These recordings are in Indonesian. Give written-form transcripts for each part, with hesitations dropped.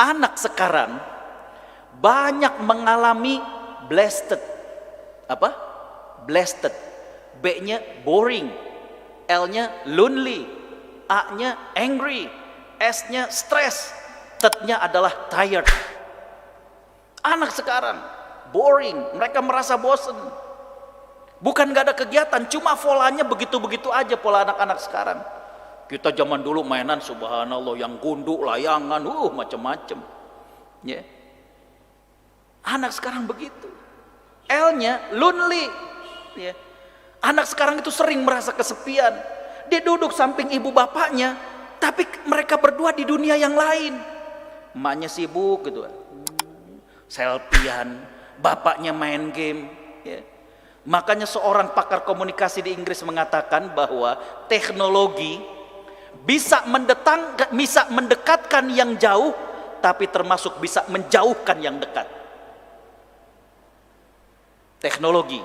Anak sekarang banyak mengalami blasted. Apa? Blasted. B-nya boring, L-nya lonely, A-nya angry, S-nya stress, T-nya adalah tired. Anak sekarang boring, mereka merasa bosen. Bukan gak ada kegiatan, cuma polanya begitu-begitu aja pola anak-anak sekarang. Kita zaman dulu mainan subhanallah yang gunduk, layangan, macam-macam. Ya. Anak sekarang begitu. L-nya lonely. Ya. Anak sekarang itu sering merasa kesepian. Dia duduk samping ibu bapaknya, tapi mereka berdua di dunia yang lain. Emaknya sibuk gitu, selfiean, bapaknya main game. Ya. Makanya seorang pakar komunikasi di Inggris mengatakan bahwa teknologi bisa mendekatkan yang jauh, tapi termasuk bisa menjauhkan yang dekat. Teknologi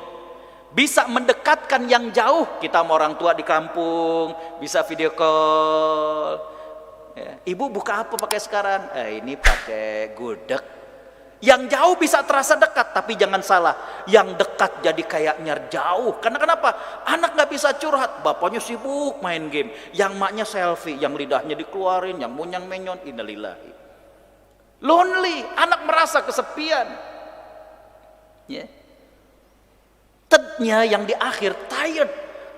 bisa mendekatkan yang jauh, kita sama orang tua di kampung bisa video call. Ya. Ibu buka apa pakai sekarang? Ini pakai gudeg. Yang jauh bisa terasa dekat, tapi jangan salah, yang dekat jadi kayaknya jauh. Karena kenapa? Anak nggak bisa curhat, bapaknya sibuk main game, yang maknya selfie, yang lidahnya dikeluarin, yang munyang menyon, innalillahi. Lonely, anak merasa kesepian. Ya. Tednya yang di akhir tired.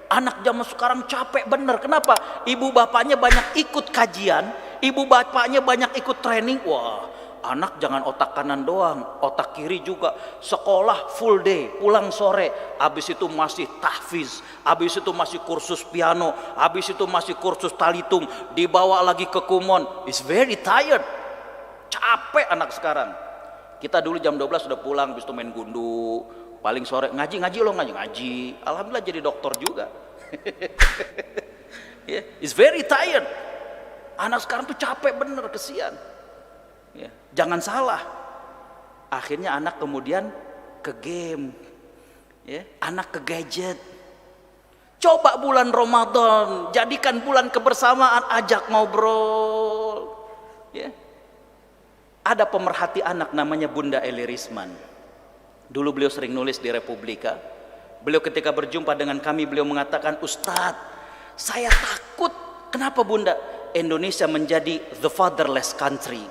Anak zaman sekarang capek bener. Kenapa? Ibu bapaknya banyak ikut kajian, ibu bapaknya banyak ikut training. Wah, anak jangan otak kanan doang, otak kiri juga. Sekolah full day, pulang sore, habis itu masih tahfiz, habis itu masih kursus piano, habis itu masih kursus talitung, dibawa lagi ke kumon. It's very tired. Capek anak sekarang. Kita dulu jam 12 sudah pulang, habis itu main gundu. Paling sore ngaji lo ngaji. Alhamdulillah jadi dokter juga. Yeah, it's very tired. Anak sekarang tuh capek bener, kesian. Ya, jangan salah. Akhirnya anak kemudian ke game, ya, anak ke gadget. Coba bulan Ramadan, jadikan bulan kebersamaan, ajak ngobrol. Ya. Ada pemerhati anak namanya Bunda Eli Risman. Dulu beliau sering nulis di Republika. Beliau ketika berjumpa dengan kami, beliau mengatakan, Ustadz, saya takut. Kenapa Bunda? Indonesia menjadi the fatherless country.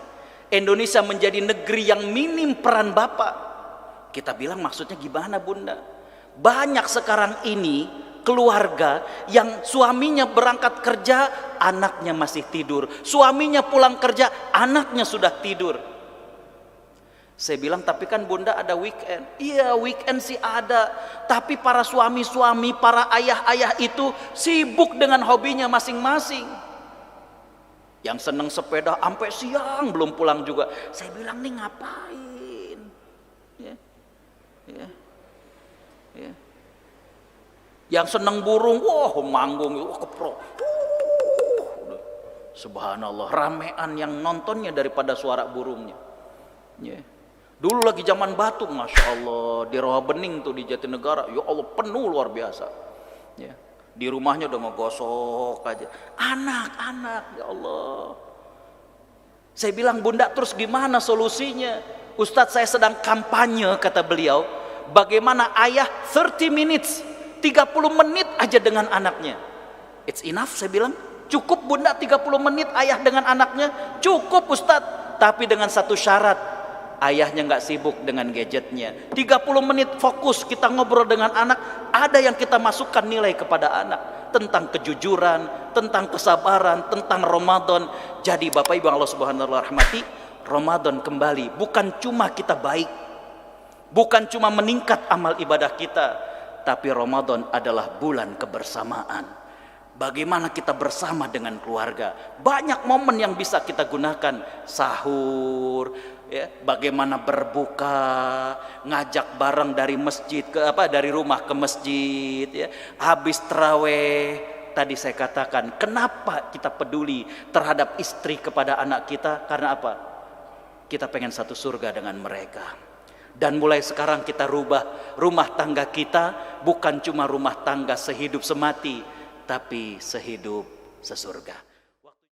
Indonesia menjadi negeri yang minim peran bapak. Kita bilang maksudnya gimana Bunda? Banyak sekarang ini keluarga yang suaminya berangkat kerja, anaknya masih tidur. Suaminya pulang kerja, anaknya sudah tidur. Saya bilang, tapi kan Bunda ada weekend. Iya, weekend sih ada. Tapi para suami-suami, para ayah-ayah itu sibuk dengan hobinya masing-masing. Yang seneng sepeda sampai siang belum pulang juga. Saya bilang, nih ngapain? Ya. Ya. Ya. Yang seneng burung, wah manggung, wah keprok. Subhanallah, ramean yang nontonnya daripada suara burungnya. Ya. Dulu lagi zaman Batu, Masya Allah, di Rawa Bening tuh di Jatinegara, ya Allah penuh luar biasa. Ya. Di rumahnya udah ngegosok aja. Anak-anak, ya Allah. Saya bilang, Bunda terus gimana solusinya? Ustadz saya sedang kampanye, kata beliau. Bagaimana ayah 30 minutes, 30 menit aja dengan anaknya. It's enough, saya bilang. Cukup Bunda 30 menit ayah dengan anaknya? Cukup Ustadz. Tapi dengan satu syarat. Ayahnya nggak sibuk dengan gadgetnya. 30 menit fokus kita ngobrol dengan anak. Ada yang kita masukkan nilai kepada anak. Tentang kejujuran, tentang kesabaran, tentang Ramadan. Jadi Bapak Ibu Allah Subhanahu wa ta'ala rahmati, Ramadan kembali. Bukan cuma kita baik. Bukan cuma meningkat amal ibadah kita. Tapi Ramadan adalah bulan kebersamaan. Bagaimana kita bersama dengan keluarga. Banyak momen yang bisa kita gunakan. Sahur, ya, bagaimana berbuka, ngajak bareng dari masjid dari rumah ke masjid, ya. Habis tarawih, tadi saya katakan, kenapa kita peduli terhadap istri kepada anak kita? Karena apa? Kita pengen satu surga dengan mereka. Dan mulai sekarang kita rubah rumah tangga kita, bukan cuma rumah tangga sehidup semati, tapi sehidup sesurga.